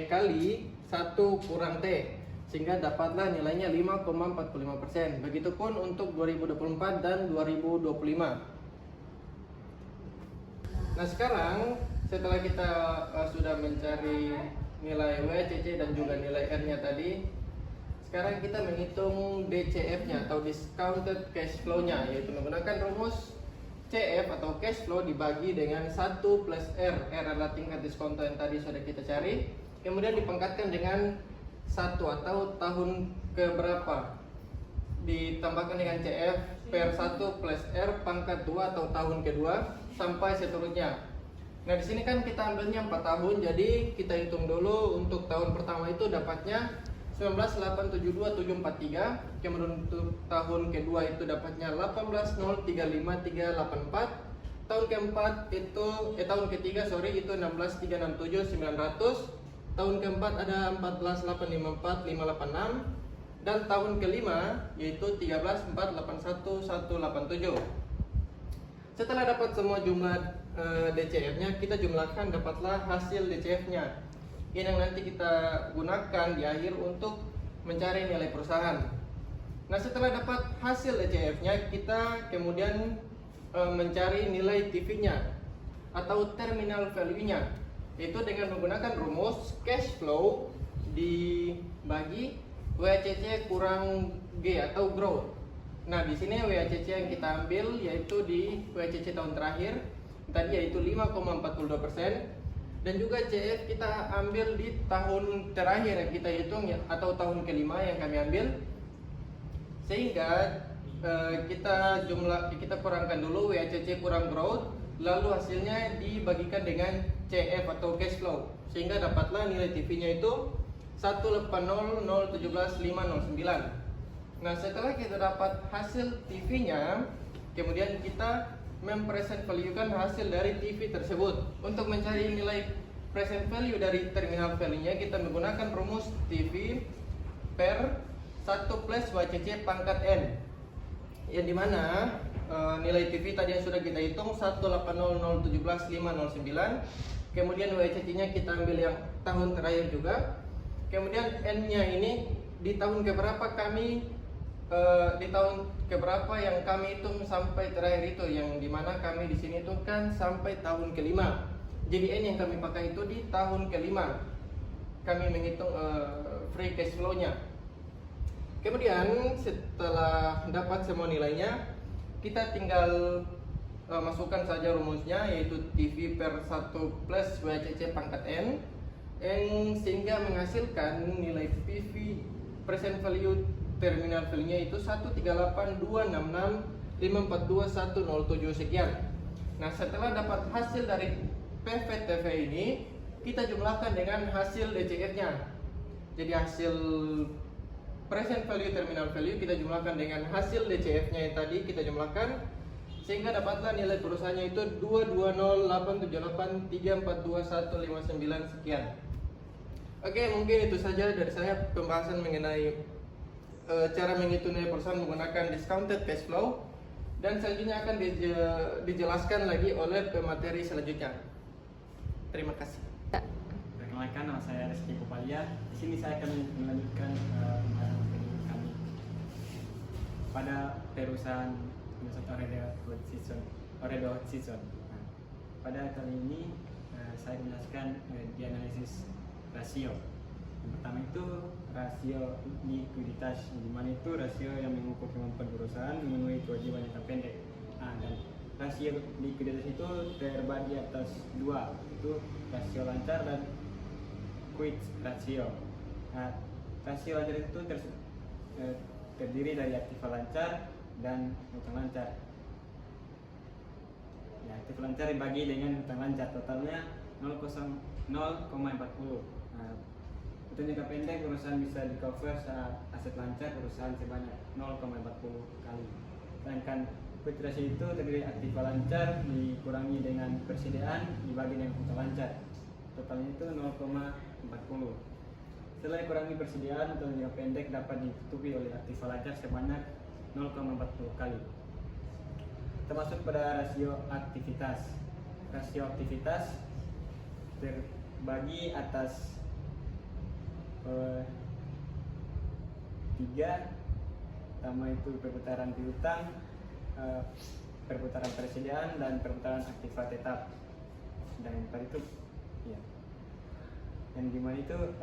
kali 1 kurang T, sehingga dapatlah nilainya 5,45%. Begitupun untuk 2024 dan 2025. Nah, sekarang setelah kita sudah mencari nilai WACC dan juga nilai R-nya tadi, sekarang kita menghitung DCF-nya atau discounted cash flow-nya, yaitu menggunakan rumus CF atau cash flow dibagi dengan 1 plus R. R adalah tingkat diskonto yang tadi sudah kita cari. Kemudian dipangkatkan dengan 1 atau tahun keberapa. Ditambahkan dengan CF per 1 plus R pangkat 2 atau tahun kedua sampai seterusnya. Nah, di sini kan kita ambilnya 4 tahun, jadi kita hitung dulu untuk tahun pertama itu dapatnya 19,872,743. Kemudian untuk tahun kedua itu dapatnya 18,035,384. Tahun keempat itu tahun ketiga itu 16,367,900. Tahun keempat ada 14,854,586. Dan tahun kelima yaitu 13,481,187. Setelah dapat semua jumlah DCF-nya, kita jumlahkan, dapatlah hasil DCF-nya. Ini yang nanti kita gunakan di akhir untuk mencari nilai perusahaan. Nah, setelah dapat hasil DCF-nya, kita kemudian mencari nilai TV-nya atau terminal value-nya, yaitu dengan menggunakan rumus cash flow dibagi WACC kurang G atau growth. Nah, di sini WACC yang kita ambil yaitu di WACC tahun terakhir tadi yaitu 5,42%. Dan juga CF kita ambil di tahun terakhir yang kita hitung ya, atau tahun kelima yang kami ambil. Sehingga kita kurangkan dulu WACC kurang growth, lalu hasilnya dibagikan dengan CF atau cash flow, sehingga dapatlah nilai TV-nya itu 180,017,509. Nah, setelah kita dapat hasil TV-nya, kemudian kita mempresent value-kan hasil dari TV tersebut. Untuk mencari nilai present value dari terminal value-nya, kita menggunakan rumus TV per 1 plus WACC pangkat N, yang dimana nilai TV tadi yang sudah kita hitung 180,017,509. Kemudian WACC-nya kita ambil yang tahun terakhir juga. Kemudian N-nya ini di tahun keberapa yang kami hitung sampai terakhir itu, yang dimana kami di sini itu kan sampai tahun kelima. Jadi N yang kami pakai itu di tahun kelima kami menghitung free cash flow-nya. Kemudian setelah dapat semua nilainya, kita tinggal masukkan saja rumusnya, yaitu TV per 1 plus WACC pangkat N, sehingga menghasilkan nilai PV present value terminal value-nya itu 138,266,542,107 sekian. Nah, setelah dapat hasil dari PVTV ini, kita jumlahkan dengan hasil DCF-nya. Jadi hasil present value terminal value kita jumlahkan dengan hasil DCF-nya yang tadi kita jumlahkan, sehingga dapatlah nilai perusahaannya itu 220,878,342,159 sekian. Oke, mungkin itu saja dari saya pembahasan mengenai cara menghitung nilai perusahaan menggunakan discounted cash flow, dan selanjutnya akan dijelaskan lagi oleh pemateri selanjutnya. Terima kasih. Perkenalkan, nama saya Rizky Kupalia. Di sini saya akan melanjutkan pembahasan kami pada perusahaan Oredo Hutchison. Nah, pada kali ini saya menjelaskan di analisis rasio. Yang pertama itu rasio likuiditas, di mana itu rasio yang mengukur kemampuan perusahaan memenuhi kewajiban jangka pendek. Nah, dan rasio likuiditas itu terbagi atas dua, itu rasio lancar dan quick ratio. Nah, rasio lancar itu terdiri dari aktiva lancar dan utang lancar. Ya, aktiva lancar dibagi dengan utang lancar, totalnya 0,40. Nah, untuk jangka pendek perusahaan bisa di cover saat aset lancar perusahaan sebanyak 0,40 kali. Sedangkan quick ratio itu terdiri aktiva lancar dikurangi dengan persediaan dibagi dengan utang lancar, totalnya itu 0,40. Setelah dikurangi persediaan, untuk jangka pendek dapat ditutupi oleh aktiva lancar sebanyak 0,40 kali. Termasuk pada rasio aktivitas. Rasio aktivitas terbagi atas 3. Pertama itu perputaran piutang, perputaran persediaan, dan perputaran aktiva tetap. Dan yang itu ya. Yang dimana itu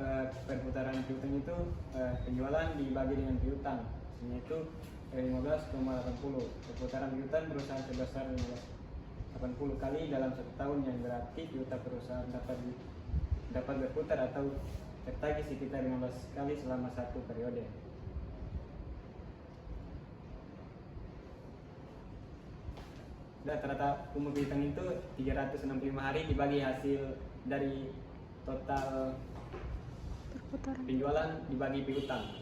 perputaran piutang itu penjualan dibagi dengan piutang, yaitu 15,80. Perputaran piutang perusahaan sebesar 80 kali dalam 1 tahun, yang berarti piutang perusahaan dapat berputar atau tertagih sekitar 15 kali selama 1 periode. Rata-rata umur piutang itu 365 hari dibagi hasil dari total penjualan dibagi piutang.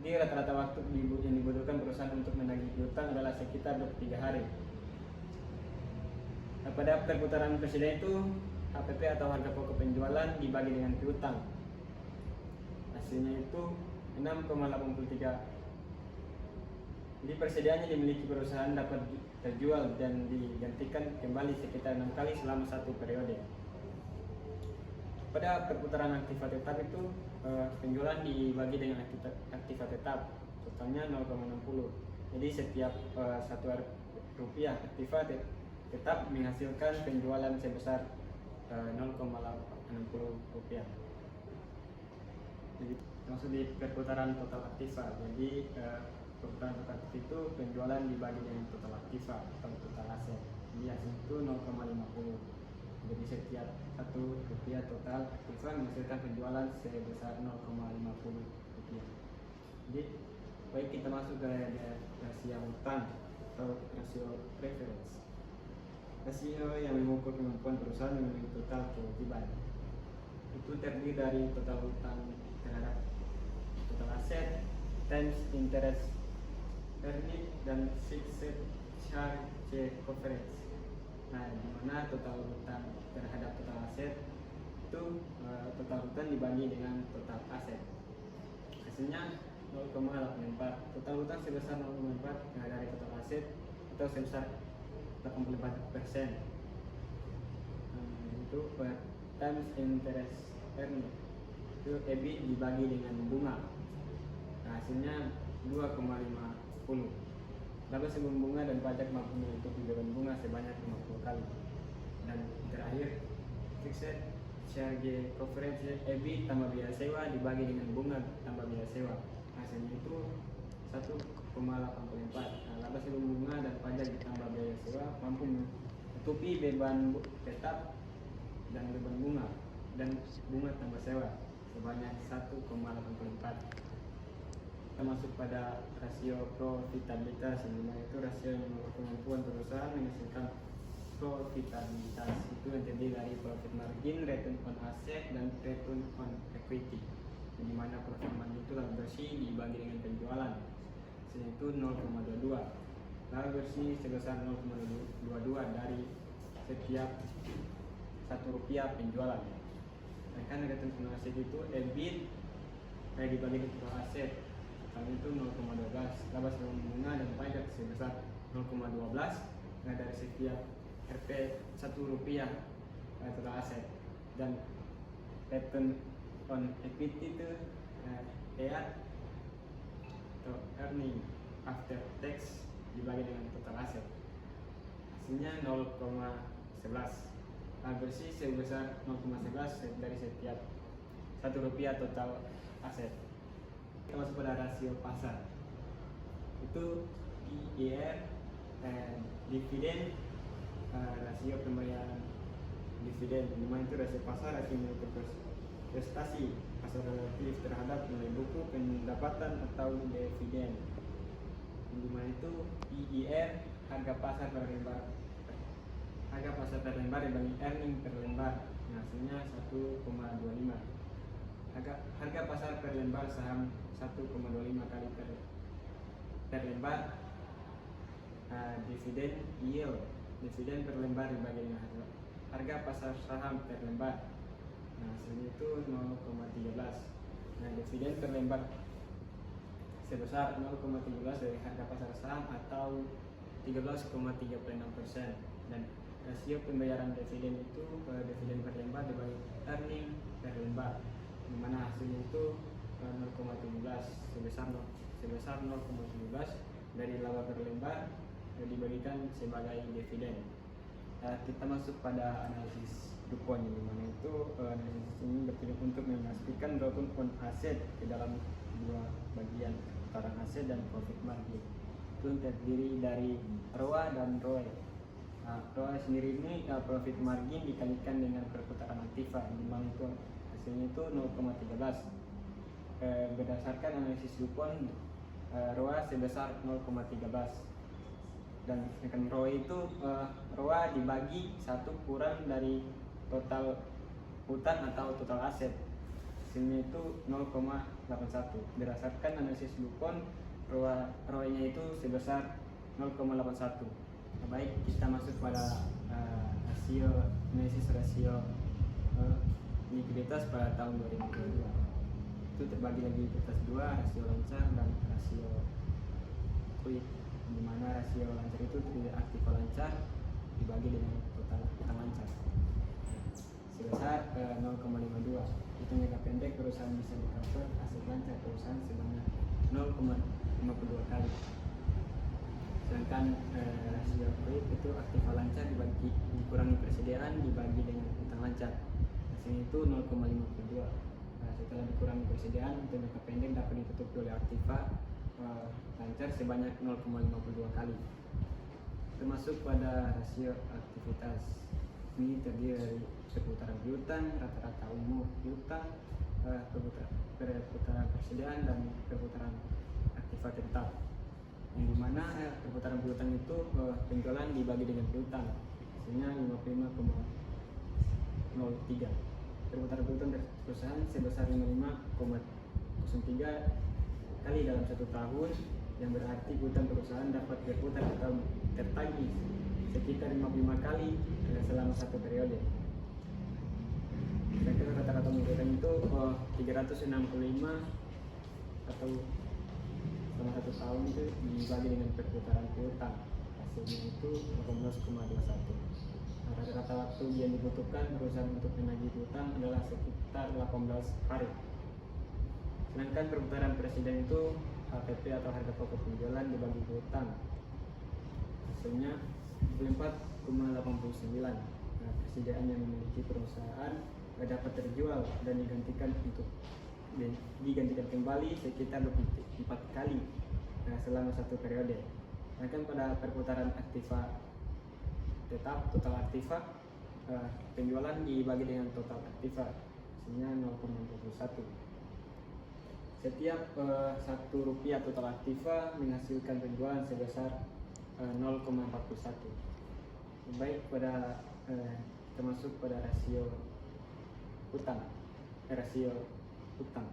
Jadi rata-rata waktu yang dibutuhkan perusahaan untuk menagih piutang adalah sekitar 23 hari. Nah, pada perputaran presiden itu HPP atau harga pokok penjualan dibagi dengan piutang. Hasilnya itu 6,83. Jadi persediaannya dimiliki perusahaan dapat terjual dan digantikan kembali sekitar 6 kali selama 1 periode. Pada perputaran aktiva tetap itu penjualan dibagi dengan aktiva tetap, totalnya 0,60. Jadi setiap 1 rupiah aktiva tetap menghasilkan penjualan sebesar 0,60 rupiah. Jadi maksud di perputaran total aktiva. Jadi perputaran total aktiva itu penjualan dibagi dengan total aktiva atau total aset. Jadi hasil itu 0,50. Jadi setiap 1 rupiah total aktiva menghasilkan penjualan sebesar 0,50 rupiah. Jadi baik kita masuk ke rasio hutang atau rasio preference. Rasio yang mengukur kemampuan perusahaan memiliki total kewajiban. Itu terdiri dari total hutang terhadap total aset times interest earning dan fixed charge coverage. Nah, di mana total hutang terhadap total aset itu total hutang dibagi dengan total aset. Hasilnya 0,84. Total hutang sebesar 0,4 dari total aset atau sebesar 84%. Itu per times interest earning. Itu EBIT dibagi dengan bunga. Nah, hasilnya 2,50. Laba sebelum bunga dan pajak mampu menutup piutang bunga sebanyak 50 kali. Dan terakhir, fixed charge coverage EBIT tambah biaya sewa dibagi dengan bunga tambah biaya sewa. Hasilnya itu 1,84. Nah, laba sebelum bunga dan pajak ditambah biaya sewa mampu menutupi beban tetap dan beban bunga dan bunga tambah sewa sebanyak 1,84. Kita masuk pada rasio profitabilitas, yang dimana itu rasio yang mengukur kemampuan perusahaan menghasilkan profitabilitas. Itu yang terdiri dari profit margin, return on asset, dan return on equity. Yang dimana profit margin itu laba bersih dibagi dengan penjualan, yaitu 0,22. Laba bersih sebesar 0,22 dari setiap 1 rupiah penjualan. Sedangkan return on asset itu EBIT dibagi dengan total aset, itu 0,12. Laba sebelum bunga dan pajak sebesar 0,12. Nah, dari setiap RP 1 rupiah total aset. Dan return on equity itu EAT atau earning after tax dibagi dengan total aset, hasilnya 0,11. Laba bersih sebesar 0,11 dari setiap 1 rupiah total aset. Kita masuk pada rasio pasar. Itu PER, dividen, rasio pembayaran dividen. Dimana itu rasio pasar, rasio mengukur prestasi pasar relatif terhadap nilai buku pendapatan atau dividen. Dimana itu PER, harga pasar per lembar, harga pasar per lembar dibagi earning per lembar. Hasilnya 1,25. Harga pasar per lembar saham 1,25 kali per lembar. Dividen yield, dividen per lembar dibagi dengan harga pasar saham per lembar. Nah, hasilnya itu 0,13. Nah, dividen per lembar sebesar 0,13 dari harga pasar saham atau 13,36%. Dan rasio pembayaran dividen itu dividen per lembar dibagi earning per lembar, di mana hasilnya itu 0,17 sebesar 0,17 dari laba per lembar yang dibagikan sebagai dividen. Kita masuk pada analisis DuPont, di mana itu analisis ini bertujuan untuk memastikan return on aset ke dalam dua bagian, putaran aset dan profit margin. Itu terdiri dari ROA dan ROE. ROA sendiri ini profit margin dikalikan dengan perputaran aktiva, di mana itu hasilnya itu 0,13. Berdasarkan analisis Dupont, ROA sebesar 0,13. Dan sedangkan ROA itu ROA dibagi 1 kurang dari total hutang atau total aset, hasilnya itu 0,81. Berdasarkan analisis Dupont, ROA-nya itu sebesar 0,81. Baik, kita masuk pada analisis rasio likuiditas pada tahun 2022. Itu terbagi lagi atas 2, rasio lancar dan rasio quick, di mana rasio lancar itu tidak aktif lancar dibagi dengan total hutang lancar sebesar 0,52. Itu jangka pendek perusahaan bisa di-cover aset lancar perusahaan sebanyak 0,52 kali. Sedangkan rasio quick itu aktif lancar dikurangi persediaan dibagi dengan hutang lancar, hasilnya itu 0,52. Setelah dikurangi persediaan, untuk jangka pendek dapat ditutupi oleh aktiva lancar sebanyak 0,52 kali. Termasuk pada rasio aktivitas ini terdiri dari perputaran piutang, rata-rata umur piutang, perputaran persediaan dan perputaran aktiva tetap. Yang dimana perputaran piutang itu penjualan dibagi dengan piutang, hasilnya 55,03. Perputaran piutang perusahaan sebesar 55,03 kali dalam 1 tahun, yang berarti piutang perusahaan dapat berputar atau tertagih sekitar 55 kali selama 1 periode. Sedangkan rata-rata piutang itu 365 atau selama 1 tahun itu dibagi dengan perputaran piutang, hasilnya itu 18,21. Rata-rata waktu yang dibutuhkan perusahaan untuk menagih piutang adalah sekitar 18 hari. Sedangkan perputaran presiden itu HPP atau harga pokok penjualan dibagi piutang, hasilnya 24,89. Persediaan yang memiliki perusahaan dapat terjual dan digantikan kembali sekitar 24 kali selama 1 periode. Sedangkan pada perputaran aktiva tetap, total aktiva, penjualan dibagi dengan total aktiva, hasilnya 0,21. Setiap 1 rupiah total aktiva menghasilkan penjualan sebesar 0,41. Baik, pada termasuk pada rasio hutang. Rasio hutang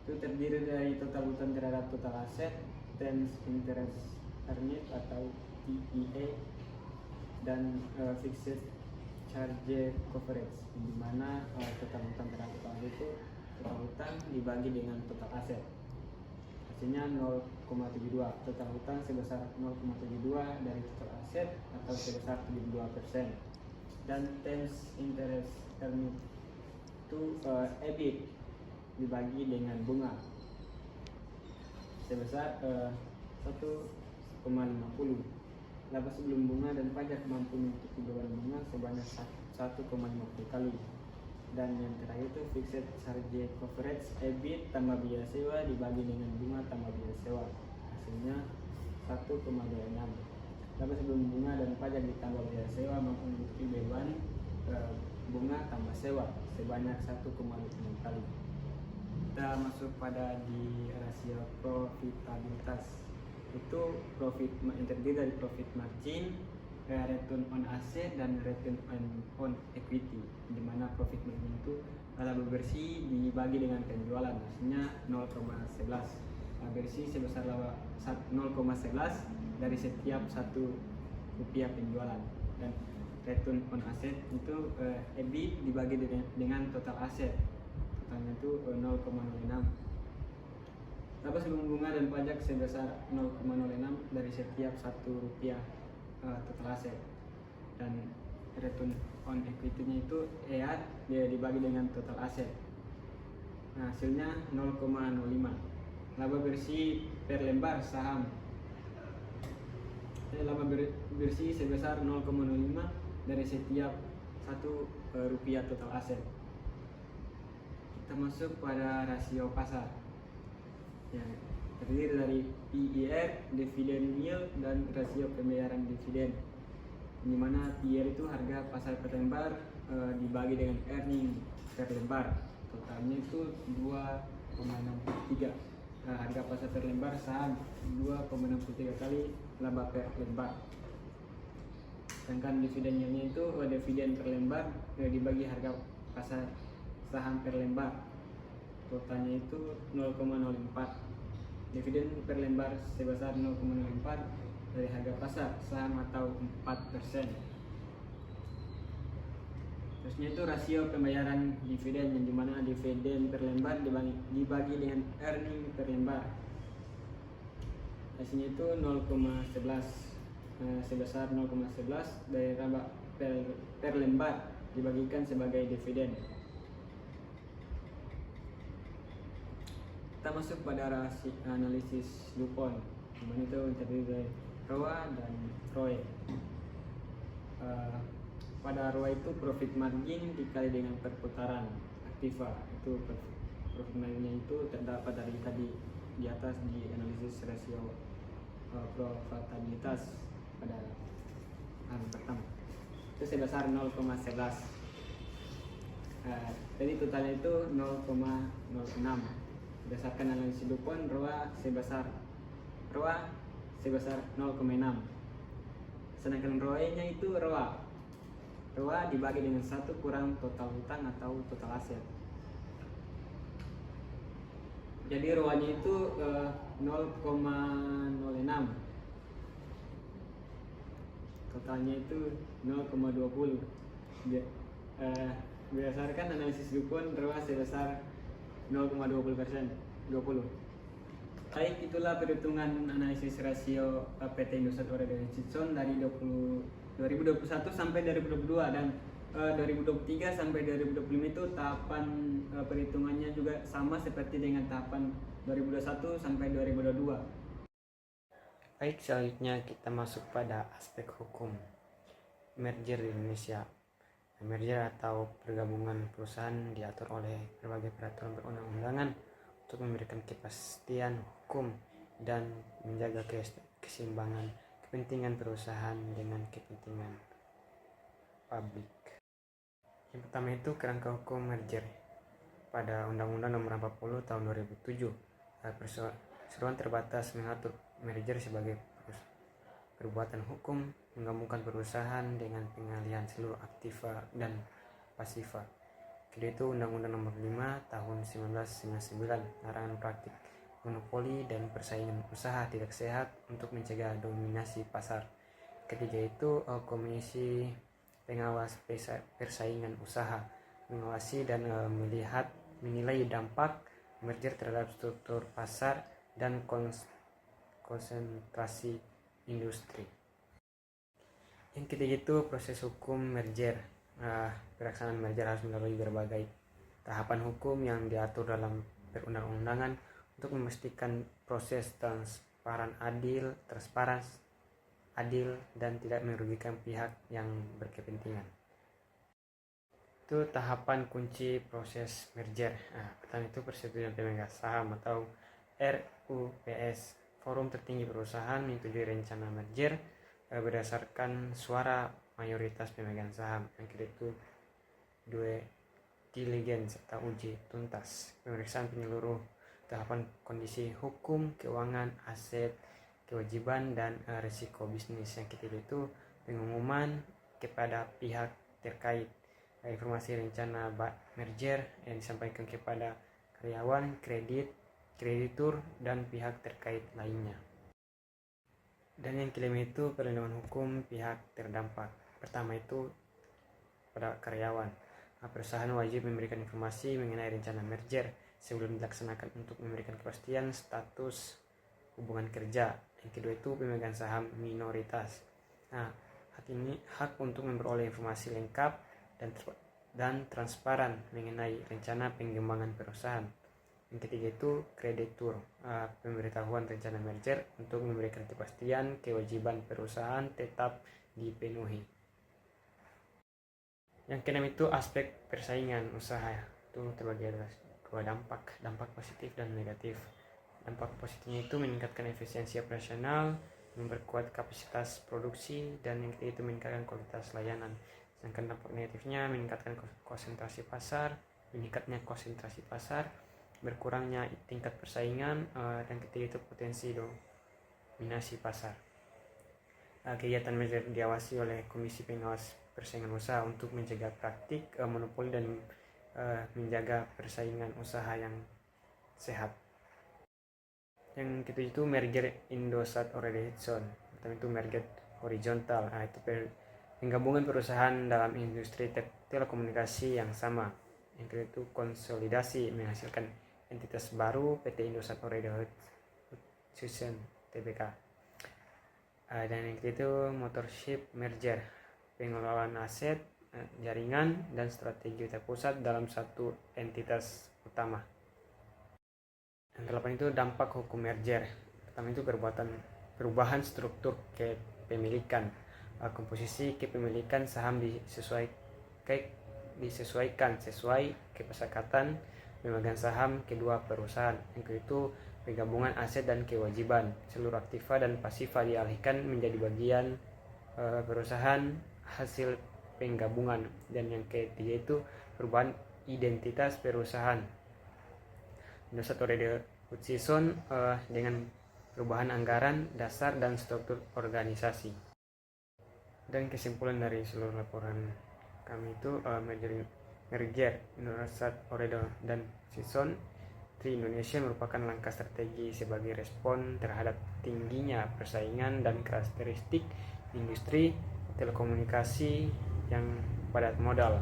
itu terdiri dari total hutang terhadap total aset, terms interest earned atau TIE, dan fixed charge coverage, di mana total hutang terhadap total itu total hutang dibagi dengan total aset, hasilnya 0,72. Total hutang sebesar 0,72 dari total aset atau sebesar 72%. Dan terms interest earned itu EBIT dibagi dengan bunga sebesar 1,50. Laba sebelum bunga dan pajak mampu menutupi beban bunga sebanyak 1,50 kali. Dan yang terakhir itu fixed charge coverage, EBIT tambah biaya sewa dibagi dengan bunga tambah biaya sewa, hasilnya 1,26. Laba sebelum bunga dan pajak ditambah biaya sewa mampu menutupi beban bunga tambah sewa sebanyak 1,26 kali. Kita masuk pada di rasio profitabilitas. Itu profit yang terdiri dari profit margin, return on asset, dan return on equity, di mana profit margin itu laba bersih dibagi dengan penjualan, hasilnya 0,11. Laba bersih sebesar 0,11 dari setiap 1 rupiah penjualan. Dan return on asset itu EBIT dibagi dengan total aset, totalnya itu 0,06. Laba sebelum bunga dan pajak sebesar 0,06 dari setiap 1 rupiah total aset. Dan return on equity-nya itu EAT dia dibagi dengan total aset, nah, hasilnya 0,05. Laba bersih per lembar saham, laba bersih sebesar 0,05 dari setiap 1 rupiah total aset. Kita masuk pada rasio pasar, ya, terdiri dari PER, dividend yield, dan rasio pembayaran dividen. di mana TIR itu harga pasar per lembar dibagi dengan earning per lembar, totalnya itu 2,63. Harga pasar per lembar saham 2,63 kali laba per lembar. Sedangkan dividen yieldnya itu dividen per lembar dibagi harga pasar saham per lembar, totalnya itu 0,04. Dividen per lembar sebesar 0,04 dari harga pasar saham atau 4%. Terusnya itu rasio pembayaran dividen, yang dimana dividen per lembar dibagi dengan earning per lembar. Hasilnya itu 0,11, sebesar 0,11 dari laba per lembar dibagikan sebagai dividen. Kita masuk pada analisis DuPont, dimana itu terdiri dari ROA dan ROE. Pada ROA itu profit margin dikali dengan perputaran aktiva. Itu profit marginnya itu terdapat dari tadi di atas di analisis rasio profitabilitas pada hal pertama. Itu sebesar 0,11. Jadi totalnya itu 0,06. Berdasarkan analisis DuPont, ROA sebesar 0,6. Sedangkan ROE-nya itu ROA dibagi dengan 1 kurang total hutang atau total aset. Jadi ROA-nya itu 0,06. Totalnya itu 0,20. Berdasarkan analisis DuPont, ROA sebesar 0,20%. Baik, itulah perhitungan analisis rasio PT Indosat Oreo dan Citson dari 2021 sampai 2022, dan 2023 sampai 2025 itu tahapan perhitungannya juga sama seperti dengan tahapan 2021 sampai 2022. Baik, selanjutnya kita masuk pada aspek hukum merger di Indonesia. Merger atau pergabungan perusahaan diatur oleh berbagai peraturan perundang-undangan untuk memberikan kepastian hukum dan menjaga keseimbangan kepentingan perusahaan dengan kepentingan publik. Yang pertama itu kerangka hukum merger. Pada Undang-Undang Nomor 40 Tahun 2007, perseroan terbatas mengatur merger sebagai perbuatan hukum menggabungkan perusahaan dengan pengalihan seluruh aktiva dan pasifa. Kedua itu Undang-Undang Nomor 5 Tahun 1999, larangan praktik monopoli dan persaingan usaha tidak sehat untuk mencegah dominasi pasar. Ketiga itu Komisi Pengawas Persaingan Usaha, mengawasi dan menilai dampak merger terhadap struktur pasar dan konsentrasi industri. Yang ketiga itu proses hukum merger. Pelaksanaan merger harus melalui berbagai tahapan hukum yang diatur dalam perundang-undangan untuk memastikan proses transparan, adil dan tidak merugikan pihak yang berkepentingan. Itu tahapan kunci proses merger. Pertama itu persetujuan pemegang saham atau RUPS. Forum tertinggi perusahaan menyetujui rencana merger berdasarkan suara mayoritas pemegang saham. Yang kedua itu due diligence atau uji tuntas, pemeriksaan penyeluruh tahapan kondisi hukum, keuangan, aset, kewajiban, dan risiko bisnis. Yang ketiga itu pengumuman kepada pihak terkait informasi rencana merger yang disampaikan kepada karyawan, kreditur, dan pihak terkait lainnya. Dan yang kelima itu perlindungan hukum pihak terdampak. Pertama itu pada karyawan. Perusahaan wajib memberikan informasi mengenai rencana merger sebelum dilaksanakan untuk memberikan kepastian status hubungan kerja. Yang kedua itu pemegang saham minoritas. Hak untuk memperoleh informasi lengkap dan transparan mengenai rencana pengembangan perusahaan. Yang ketiga itu kreditur, pemberitahuan rencana merger untuk memberikan kepastian kewajiban perusahaan tetap dipenuhi. Yang keenam itu aspek persaingan usaha, itu terbagi atas dua dampak positif dan negatif. Dampak positifnya itu meningkatkan efisiensi operasional memperkuat kapasitas produksi, dan yang ketiga itu meningkatkan kualitas layanan. Sedangkan dampak negatifnya meningkatkan meningkatnya konsentrasi pasar, berkurangnya tingkat persaingan, dan ketiga itu potensi dominasi pasar. Kegiatan merger diawasi oleh Komisi Pengawas Persaingan Usaha untuk mencegah praktik monopoli dan menjaga persaingan usaha yang sehat. Yang ketujuh itu merger Indosat Oregon. Pertama itu merger horizontal, itu penggabungan perusahaan dalam industri telekomunikasi yang sama. Yang kedua itu konsolidasi, menghasilkan entitas baru PT Indosat Oregon Susun Tbk. Dan yang ketiga itu motorship merger, pengelolaan aset, jaringan, dan strategi terpusat dalam satu entitas utama. Yang ke-8 itu dampak hukum merger. Pertama itu perubahan struktur kepemilikan, komposisi kepemilikan saham disesuaikan sesuai kesepakatan pemegang saham kedua perusahaan. Yang kedua itu penggabungan aset dan kewajiban, seluruh aktiva dan pasiva dialihkan menjadi bagian perusahaan hasil penggabungan. Dan yang ketiga itu perubahan identitas perusahaan Indosat Oregon Hutchison dengan perubahan anggaran dasar dan struktur organisasi. Dan kesimpulan dari seluruh laporan kami itu merger Indosat Oregon dan Hutchison di Indonesia merupakan langkah strategi sebagai respon terhadap tingginya persaingan dan karakteristik industri telekomunikasi yang padat modal.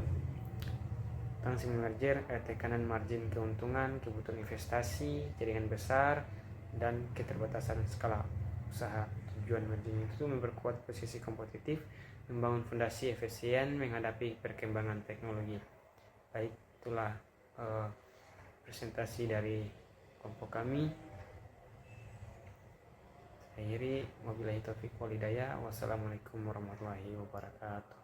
Tentang merger, tekanan margin keuntungan, kebutuhan investasi, jaringan besar, dan keterbatasan skala usaha. Tujuan merger itu memperkuat posisi kompetitif, membangun fondasi efisien menghadapi perkembangan teknologi. Baik, itulah presentasi dari kelompok kami. Saya akhiri, wabillahi taufiq wal hidayah. Wassalamualaikum warahmatullahi wabarakatuh.